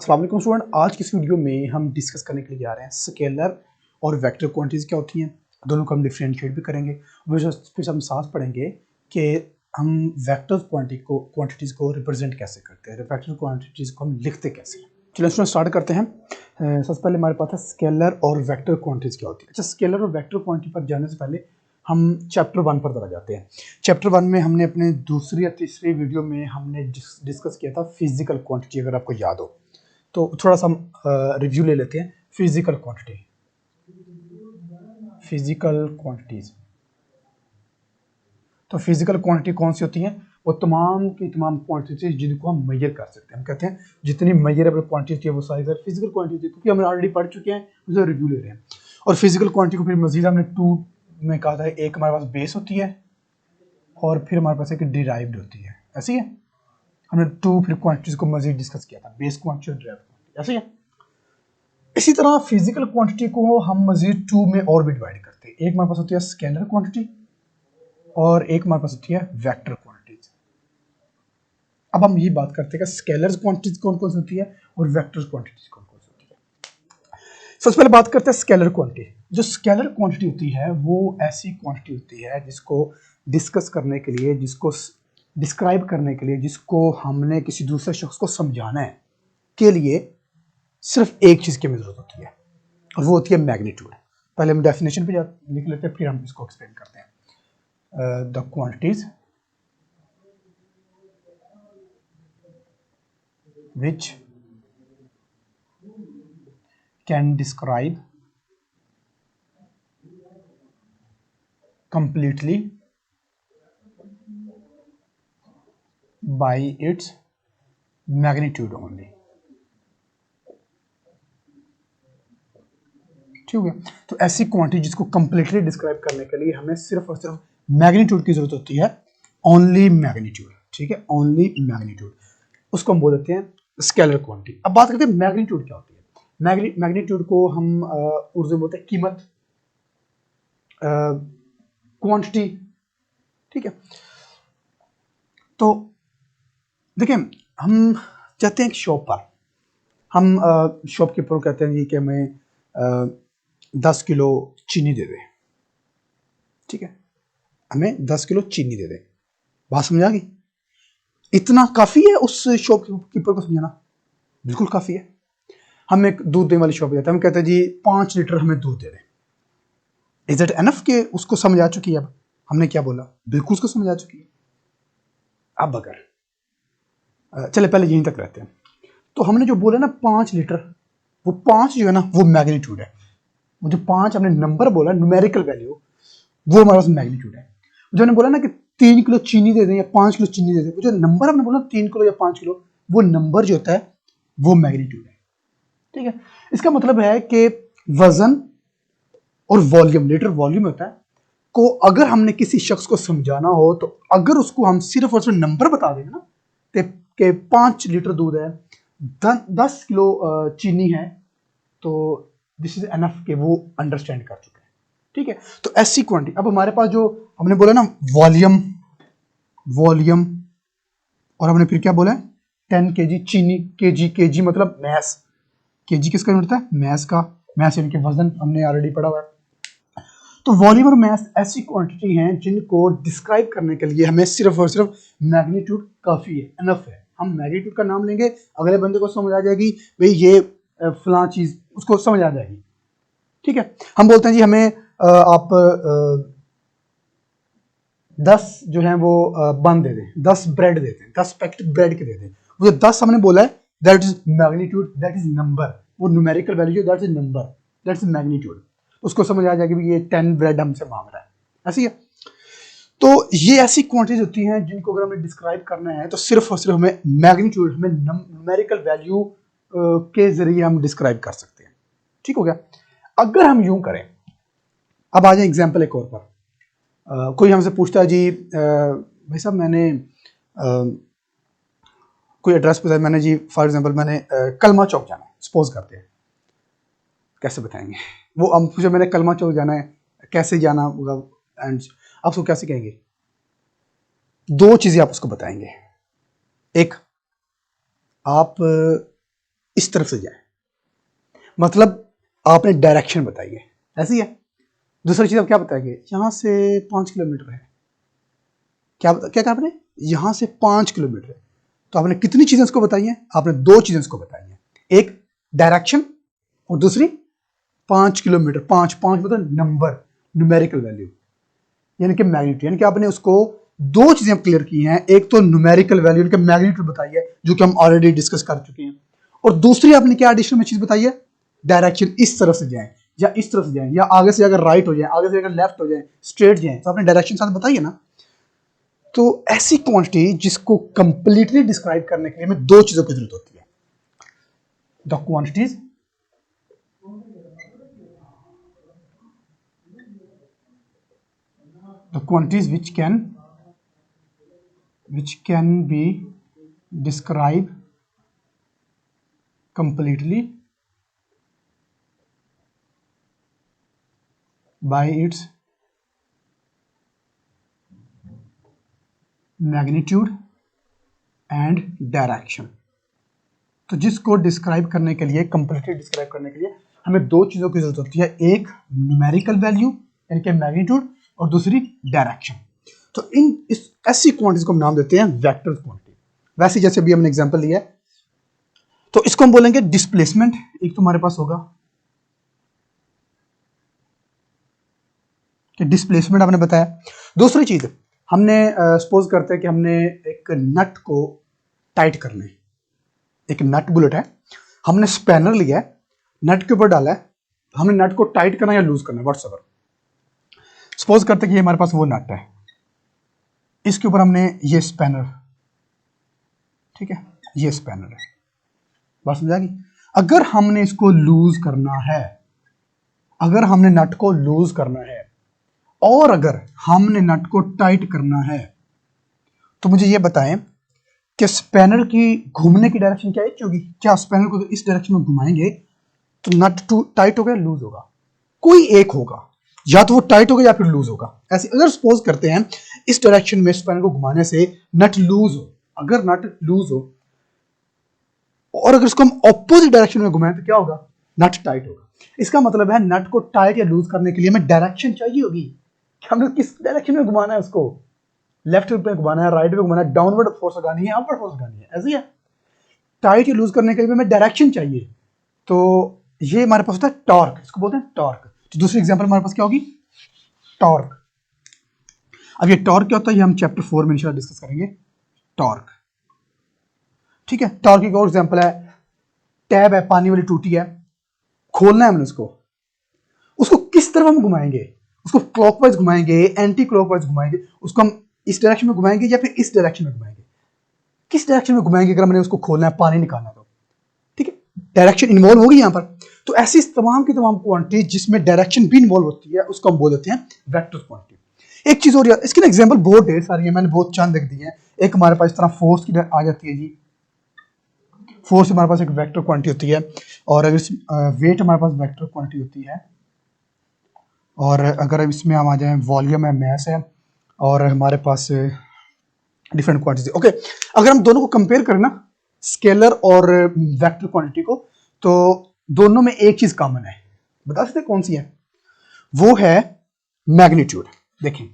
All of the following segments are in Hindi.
अस्सलाम वालेकुम स्टूडेंट, आज की इस वीडियो में हम डिस्कस करने के लिए जा रहे हैं स्केलर और वेक्टर क्वांटिटीज क्या होती हैं। दोनों को हम डिफरेंशिएट भी करेंगे। फिर हम साथ पढ़ेंगे कि हम वेक्टर क्वांटिटीज को रिप्रेजेंट कैसे करते हैं, वेक्टर क्वांटिटीज को हम लिखते कैसे हैं। चलिए स्टूडेंट स्टार्ट करते हैं। सबसे पहले हमारे पास है स्केलर और वेक्टर क्वांटिटीज क्या होती है। अच्छा, स्केलर और वेक्टर क्वांटिटी पर जाने से पहले हम चैप्टर 1 पर जरा जाते हैं। चैप्टर 1 में हमने अपने दूसरी या तीसरी वीडियो में हमने डिस्कस किया था फिजिकल क्वांटिटी, अगर आपको याद हो तो थोड़ा सा हम रिव्यू ले लेते हैं। फिजिकल क्वांटिटीज तो फिजिकल क्वांटिटी कौन सी होती हैं? वो तमाम की तमाम क्वांटिटीज जिनको हम मेजर कर सकते हैं। हम कहते हैं जितनी मेजरेबल क्वांटिटी है वो सारी फिजिकल क्वांटिटी, क्योंकि हमने ऑलरेडी पढ़ चुके हैं, उसे रिव्यू ले रहे हैं। और फिजिकल क्वांटिटी को फिर मजीद हमने 2 में कहा था, एक हमारे पास बेस होती है और फिर हमारे पास एक डिराइव्ड होती है। ऐसी है, हमने 2 फिर क्वांटिटीज को मजीद डिस्कस किया था, बेस क्वांटिटी और डिराइव्ड क्वांटिटी। ऐसी है। इसी तरह फिजिकल क्वांटिटी को हम मजीद 2 में और भी डिवाइड करते हैं। एक हमारे पास होती है स्केलर क्वांटिटी और एक हमारे पास होती है वेक्टर क्वांटिटीज। अब हम ये बात करते हैं कि स्केलर क्वांटिटीज कौन कौन सी होती है और वेक्टर क्वांटिटीज कौन कौन सी होती है। सबसे पहले बात करते हैं स्केलर क्वांटिटी। जो स्केलर क्वांटिटी होती है वो ऐसी क्वांटिटी होती है जिसको डिस्कस करने के लिए, जिसको डिस्क्राइब करने के लिए, जिसको हमने किसी दूसरे शख्स को समझाना है के लिए सिर्फ एक चीज की जरूरत होती है और वो होती है मैग्नीट्यूड। पहले हम डेफिनेशन पे लिख लेते हैं, फिर हम इसको एक्सप्लेन करते हैं। The quantities which can describe completely by its magnitude only। ठीक है, तो ऐसी क्वांटिटी जिसको कंप्लीटली डिस्क्राइब करने के लिए हमें सिर्फ और सिर्फ मैग्नीट्यूड की जरूरत होती है, ओनली मैग्नीट्यूड। ठीक है, ओनली मैग्नीट्यूड, उसको हम बोल देते हैं स्केलर क्वांटिटी। अब बात करते हैं मैग्नीट्यूड क्या होती है। मैग्नीट्यूड को हम उर्दू में बोलते हैं कीमत, क्वांटिटी। ठीक है, तो देखिए हम जाते हैं एक शॉप पर, हम शॉपकीपर को कहते हैं जी कि हमें 10 किलो चीनी दे दे। ठीक है, हमें 10 किलो चीनी दे दे। बात समझ आ गई? इतना काफी है उस शॉपकीपर को समझाना? बिल्कुल काफी है। हम एक दूध देने वाली शॉप जाते हैं, हम कहते हैं जी 5 लीटर हमें दूध दे दे। इज इट एनफ के उसको समझ आ चुकी है? अब हमने क्या बोला, बिल्कुल उसको समझ आ चुकी है। अब अगर चले पहले यहीं तक रहते हैं, तो हमने जो बोला ना 5 लीटर, वो 5 जो है ना वो मैग्नीट्यूड है। वो जो 5 हमने नंबर बोला, न्यूमेरिकल वैल्यू, वो हमारे पास मैग्नीट्यूड है। जो हमने बोला ना कि 3 किलो चीनी दे दें या 5 किलो चीनी दे दें, वो जो नंबर हमने बोला 3 किलो या 5 किलो, वो नंबर जो होता है वो मैग्नीट्यूड है। ठीक है, इसका मतलब है कि वजन और वॉल्यूम, लीटर वॉल्यूम होता है, को अगर हमने किसी शख्स को समझाना हो तो अगर उसको हम सिर्फ और सिर्फ नंबर बता देंगे ना कि 5 लीटर दूध है, 10 किलो चीनी है, तो दिस इज एनफ के वो अंडरस्टैंड कर चुके हैं। ठीक है, तो ऐसी क्वांटिटी। अब हमारे पास जो हमने बोला ना वॉल्यूम और हमने फिर क्या बोला 10 kg चीनी, केजी मतलब मैस, केजी किसका यूनिट होता है? मैस का। मैस यानी कि वजन, हमने ऑलरेडी पढ़ा हुआ है। तो वॉल्यूम और मैस ऐसी क्वांटिटी हैं जिनको डिस्क्राइब करने के लिए हमें सिर्फ और सिर्फ मैग्नीट्यूड काफी है, एनफ है। हम मैग्नीट्यूड का नाम लेंगे, अगले बंदे को समझ आ जाएगी भाई ये फलां चीज, उसको समझ आ जाएगी। ठीक है, हम बोलते हैं जी हमें आप 10 जो है वो बन दे दें, 10 ब्रेड देते हैं, 10 पैकेट ब्रेड के दे दें। वो जो 10 हमने बोला है that is magnitude, that is number. वो numerical value that is number, that is magnitude. उसको समझ आ जाएगी भी ये 10 ब्रेड हमसे मांग रहा है। ऐसी है। तो ये ऐसी क्वांटिटीज होती हैं जिनको अगर हमें डिस्क्राइब करना है तो सिर्फ और सिर्फ हमें मैग्नीट्यूड, हमें न्यूमेरिकल वैल्यू के जरिए हम डिस्क्राइब कर सकते हैं। ठीक हो गया? अगर हम यूं करें, अब आ जाए एग्जाम्पल एक और पर। कोई हमसे पूछता है जी भाई साहब मैंने कोई एड्रेस बताया, मैंने जी फॉर एग्जांपल मैंने कलमा चौक जाना है, सपोज करते हैं। कैसे बताएंगे वो? हम पूछे मैंने कलमा चौक जाना है, कैसे जाना होगा, एंड आप उसको कैसे कहेंगे? 2 चीजें आप उसको बताएंगे। एक, आप इस तरफ से जाए, मतलब आपने डायरेक्शन बताई है, ऐसी है। दूसरी चीज आप क्या बताएंगे, यहां से 5 किलोमीटर है, क्या कहा आपने, यहां से 5 किलोमीटर है। तो आपने कितनी चीजें उसको बताई हैं, आपने 2 चीजें उसको बताई हैं, एक डायरेक्शन और दूसरी 5 किलोमीटर। 5 मतलब नंबर, न्यूमेरिकल वैल्यू, यानी कि मैग्नीट्यूड, यानी कि आपने उसको 2 चीजें क्लियर की हैं, एक तो न्यूमेरिकल वैल्यू यानी कि मैग्नीट्यूड बताई है जो कि हम ऑलरेडी डिस्कस कर चुके हैं, और दूसरी आपने क्या एडिशनल में चीज बताई है, डायरेक्शन, इस तरफ से जाएं या इस तरफ से जाएं या आगे से अगर राइट हो जाए, आगे से अगर लेफ्ट हो जाए, स्ट्रेट जाएं, तो आपने डायरेक्शन साथ बताई है ना। तो ऐसी क्वांटिटी जिसको कंप्लीटली डिस्क्राइब करने के लिए हमें 2 चीजों की जरूरत होती है, the quantities which can be described completely by its magnitude and direction। तो जिसको डिस्क्राइब करने के लिए, कंप्लीटली डिस्क्राइब करने के लिए हमें 2 चीजों की जरूरत होती है, एक न्यूमेरिकल वैल्यू यानी कि मैग्नीट्यूड और दूसरी डायरेक्शन। तो इस ऐसी क्वांटिटीज को हम नाम देते हैं वेक्टर क्वांटिटी। वैसे जैसे अभी हमने एग्जांपल लिया है, तो इसको हम बोलेंगे डिस्प्लेसमेंट, एक तुम्हारे पास होगा कि डिस्प्लेसमेंट आपने बताया। दूसरी चीज हमने सपोज करते हैं कि हमने एक नट को टाइट करना है, एक नट बुलेट है, हमने स्पैनर लिया है, नट के ऊपर डाला है, हमने नट को टाइट करना या लूज करना है, व्हाटसएवर। सपोज करते हैं कि हमारे पास वो नट है, इसके ऊपर हमने ये स्पैनर, ठीक है, ये स्पैनर है, बात समझ आ गई। अगर हमने इसको लूज करना है, अगर हमने नट को लूज करना है और अगर हमने नट को टाइट करना है, तो मुझे ये बताएं कि स्पैनर की घूमने की डायरेक्शन क्या है, क्योंकि क्या स्पैनर को इस डायरेक्शन में घुमाएंगे तो नट टाइट होगा या लूज होगा, कोई एक होगा, या तो वो टाइट होगा या फिर लूज होगा। ऐसे अगर सपोज करते हैं इस डायरेक्शन में स्पैनर को घुमाने से नट लूज हो, अगर नट लूज हो और अगर इसको हम ऑपोजिट डायरेक्शन में घुमाएं तो क्या होगा, नट टाइट होगा। इसका मतलब है नट को टाइट या लूज करने के लिए हमें डायरेक्शन चाहिए होगी कि हमें किस डायरेक्शन में घुमाना है, उसको लेफ्ट पे घुमाना है, राइट पे घुमाना है, डाउनवर्ड फोर्स लगानी है, अपवर्ड फोर्स लगानी है, ऐसी है। टाइट या लूज करने के लिए हमें डायरेक्शन चाहिए, तो ये हमारे पास होता है टॉर्क, इसको बोलते हैं टॉर्क। तो दूसरी एग्जांपल हमारे पास क्या होगी, टॉर्क। अब ये टॉर्क क्या होता है, ये हम चैप्टर 4 में इंशाल्लाह डिस्कस करेंगे, टॉर्क, ठीक है। टॉर्क की और एग्जांपल है, टैब है, पानी वाली टूटी है, खोलना है हमने उसको किस तरफ हम घुमाएंगे, उसको क्लॉकवाइज घुमाएंगे, एंटी क्लॉकवाइज घुमाएंगे, उसको हम इस डायरेक्शन में घुमाएंगे या फिर इस डायरेक्शन में घुमाएंगे, किस डायरेक्शन में घुमाएंगे अगर हमने उसको खोलना है, पानी निकालना है तो, ठीक है, डायरेक्शन इन्वॉल्व होगी यहां पर। तो ऐसी तमाम की तमाम क्वांटिटी जिसमें डायरेक्शन भी इन्वॉल्व होती है उसको हम बोल देते हैं वेक्टर क्वांटिटी। एक चीज और यार, इसके ना एग्जांपल बहुत ढेर सारी है, मैंने बहुत चंद लिख दी है। एक हमारे पास इस तरह फोर्स की आ जाती है जी, फोर्स हमारे पास एक वेक्टर क्वांटिटी होती है, और अगर वेट हमारे पास वेक्टर क्वांटिटी होती है, और अगर इसमें हम आ जाएं वॉल्यूम है, मैस है, और हमारे पास डिफरेंट क्वांटिटी। ओके, अगर हम दोनों को कंपेयर करें ना, स्केलर और वेक्टर क्वांटिटी को, तो दोनों में एक चीज कॉमन है, बता सकते कौन सी है, वो है मैग्नीट्यूड। देखें,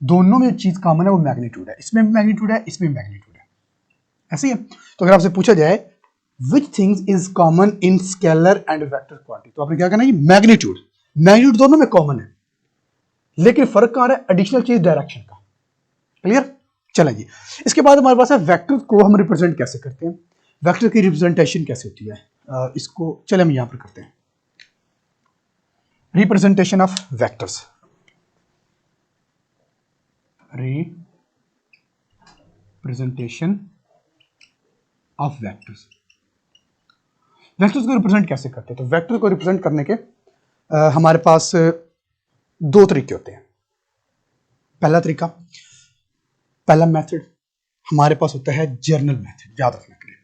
दोनों में एक चीज कॉमन है, वो मैग्नीट्यूड है, इसमें मैग्नीट्यूड है, इसमें मैग्नीट्यूड है, ऐसे ही है। तो अगर आपसे पूछा जाए which things is common in scalar and vector quantity, तो आपने क्या कहना है, मैग्नीट्यूड। मैग्नीट्यूड दोनों में कॉमन है, लेकिन फर्क कहां है, एडिशनल चीज डायरेक्शन का। क्लियर, चलें जी। इसके बाद हमारे पास है वेक्टर को हम रिप्रेजेंट कैसे करते हैं, वेक्टर की रिप्रेजेंटेशन कैसे होती है, इसको चले हम यहां पर करते हैं, representation of vectors, representation of vectors. Vectors को रिप्रेजेंट कैसे करते हैं, तो वेक्टर को रिप्रेजेंट करने के हमारे पास 2 तरीके होते हैं। पहला तरीका, पहला मेथड हमारे पास होता है जर्नल मेथड, याद रखना के लिए,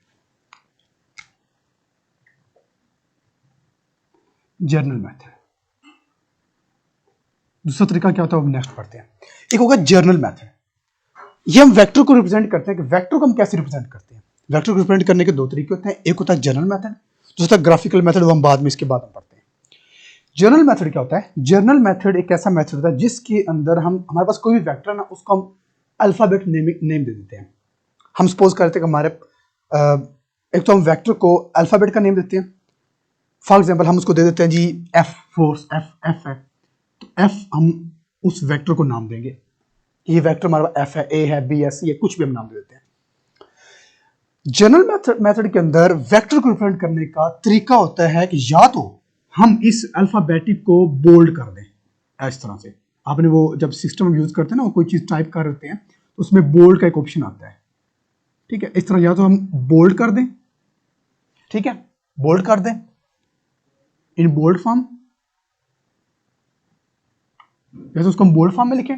जर्नल मेथड। दूसरा तरीका क्या होता है, वो नेक्स्ट पढ़ते हैं। एक होगा जर्नल मेथड, ये हम वेक्टर को रिप्रेजेंट करते हैं कि वेक्टर को हम कैसे रिप्रेजेंट करते हैं। वेक्टर को रिप्रेजेंट करने के 2 तरीके होते हैं, एक होता है जर्नल मेथड दूसरा ग्राफिकल मेथड, वो हम बाद में इसके बाद हम पढ़ते हैं। जर्नल मेथड क्या होता है? जर्नल मेथड एक ऐसा मेथड होता है जिसके अंदर हम, हमारे पास कोई भी वेक्टर है ना, उसको हम अल्फाबेट नेम दे देते हैं। हम सपोज करते हैं कि हमारे एक तो हम वेक्टर को अल्फाबेट का नेम देते हैं। फॉर एग्जांपल हम उसको दे देते हैं जी एफ, फोर्स एफ है, तो एफ हम उस वेक्टर को नाम देंगे, ये वेक्टर हमारा एफ है, ए है, बी है, सी है, कुछ भी हम नाम दे देते हैं। जनरल मेथड के अंदर वेक्टर को रिप्रेजेंट करने का तरीका होता है कि या तो हम इस अल्फाबेटिक को बोल्ड कर दें, इस तरह से। आपने वो जब सिस्टम यूज करते हैं ना, वो कोई चीज टाइप कर रहे हैं तो उसमें बोल्ड का एक ऑप्शन आता है, ठीक है। इस तरह या तो हम बोल्ड कर दें, ठीक है, बोल्ड कर दें इन बोल्ड फॉर्म, जैसे उसको हम बोल्ड फॉर्म में लिखें।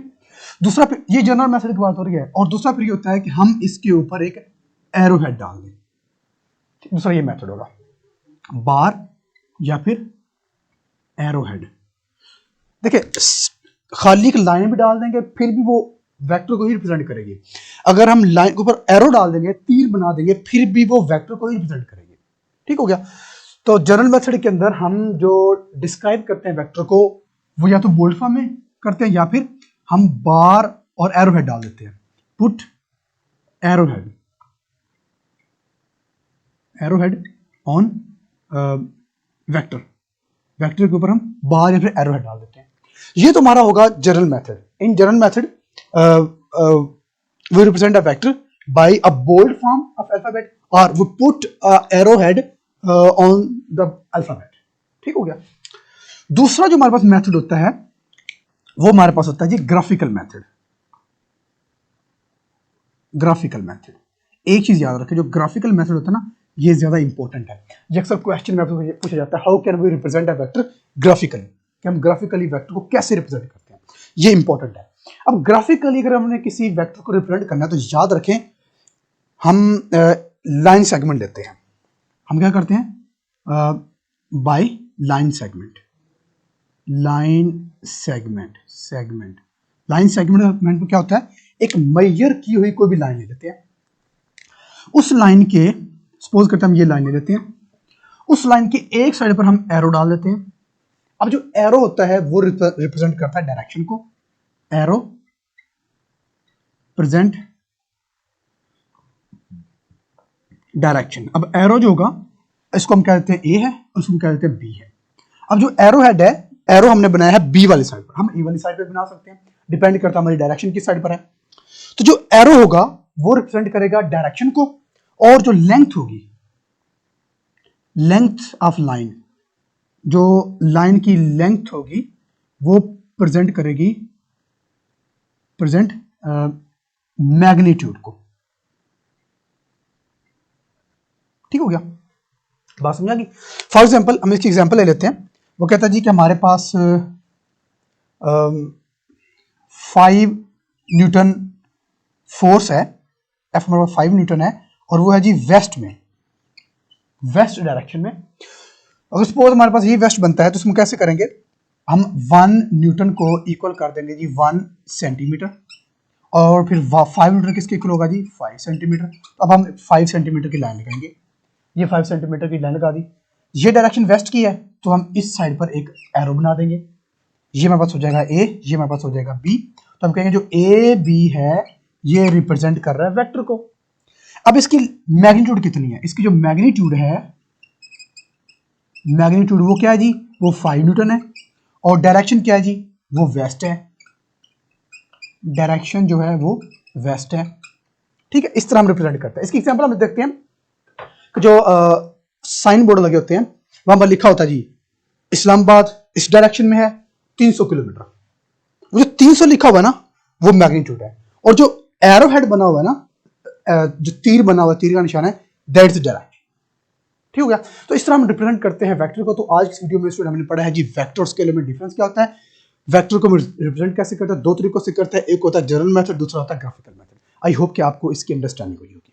दूसरा, ये जनरल मेथड की बात हो रही है। और दूसरा फिर ये होता है कि हम इसके ऊपर एक एरो हेड डाल दें। दूसरा ये मेथड होगा, बार या फिर एरो हेड। देखिए, खाली एक लाइन भी डाल देंगे फिर भी वो वेक्टर को ही रिप्रेजेंट करेगी। अगर हम लाइन के ऊपर एरो डाल देंगे, तीर बना देंगे, फिर भी वो वेक्टर को ही रिप्रेजेंट करेगी। ठीक हो गया। तो जनरल मेथड के अंदर हम जो डिस्क्राइब करते हैं वेक्टर को, वो या तो बोल्ड फॉर्म में करते हैं या फिर हम बार और एरो हेड डाल देते हैं। Put arrow head on vector, vector के ऊपर हम बार या फिर एरो हेड डाल देते हैं। ये तो हमारा होगा general method. In general method we represent a vector by a bold form of alphabet or we put a arrowhead on the alphabet। ठीक हो गया। दूसरा जो हमारे पास मेथड होता है वो हमारे पास होता है जी ग्राफिकल मेथड। ग्राफिकल मेथड, एक चीज याद रखें, जो ग्राफिकल मेथड होता है ना, ये ज्यादा इंपॉर्टेंट है। ये अक्सर क्वेश्चन में आपसे पूछा जाता है, how can we represent a vector graphically, कि हम ग्राफिकली वेक्टर को कैसे रिप्रेजेंट करते हैं, ये इंपॉर्टेंट है। अब ग्राफिकली अगर हमने किसी वेक्टर को रिप्रेजेंट करना है तो याद रखें, हम लाइन सेगमेंट लेते हैं। हम क्या करते हैं? By line segment. Line segment में क्या होता है? एक मेजर की हुई कोई भी लाइन ले लेते हैं, उस लाइन के, सपोज करते हैं हम ये लाइन ले लेते हैं, उस लाइन के एक साइड पर हम एरो डाल देते हैं। अब जो एरो होता है वो रिप्रेजेंट करता है डायरेक्शन को। Arrow present direction. अब एरो जो होगा, इसको हम कह देते हैं ए है और इसको हम कह देते हैं बी है। अब जो एरो हेड है, एरो हमने बनाया है बी वाली साइड पर, हम ए वाली साइड पर बना सकते हैं, डिपेंड करता है हमारी डायरेक्शन किस साइड पर है। तो जो एरो होगा वो रिप्रेजेंट करेगा डायरेक्शन को, और जो लेंथ होगी, लेंथ ऑफ लाइन, जो लाइन की लेंथ होगी वो प्रेजेंट करेगी मैग्नीट्यूड को। ठीक हो गया, बात समझ आ गई। फॉर एग्जांपल हम इसकी एग्जांपल ले लेते हैं। वो कहता है जी कि हमारे पास 5 न्यूटन फोर्स है, एफ हमारे पास 5 न्यूटन है, और वो है जी वेस्ट में, वेस्ट डायरेक्शन में। अगर सपोज हमारे पास ये वेस्ट बनता है तो इसमें कैसे करेंगे? हम 1 न्यूटन को इक्वल कर देंगे जी 1 सेंटीमीटर, और फिर 5 न्यूटन किसके इक्वल होगा जी 5 सेंटीमीटर। अब हम 5 सेंटीमीटर की लाइन लगाएंगे, ये 5 सेंटीमीटर की लाइन लगा दी। ये डायरेक्शन वेस्ट की है तो हम इस साइड पर एक एरो बना देंगे, ये हमारे पास हो जाएगा ए, ये हमारे पास हो जाएगा बी। तो हम कहेंगे जो ए बी है ये रिप्रेजेंट कर रहा है वेक्टर को। अब इसकी मैग्नीट्यूड कितनी है? इसकी जो मैग्नीट्यूड है, मैग्नीट्यूड वो क्या है जी? वो 5 न्यूटन है, और डायरेक्शन क्या है जी? वो वेस्ट है, डायरेक्शन जो है वो वेस्ट है। ठीक है, इस तरह हम रिप्रेजेंट करते हैं। इसकी एग्जांपल हम देखते हैं कि जो साइन बोर्ड लगे होते हैं वहां पर लिखा होता है जी इस्लामाबाद इस डायरेक्शन में है 300 किलोमीटर। वो जो 300 लिखा हुआ है ना, वो मैग्नीट्यूड है, और जो एरो हेड बना हुआ है ना, जो तीर बना हुआ, तीर का निशान है, दैट्स डायरेक्शन। ठीक हो गया। तो इस तरह हम रिप्रेजेंट करते हैं वेक्टर को। तो आज की वीडियो में स्टूडेंट हमने पढ़ा है जी वेक्टर और स्केलर में डिफरेंस क्या होता है, वेक्टर को रिप्रेजेंट कैसे करते हैं। 2 तरीकों से करते हैं, एक होता है जनरल मेथड, दूसरा होता है ग्राफिकल मेथड। आई होप कि आपको इसकी अंडरस्टैंडिंग हुई होगी।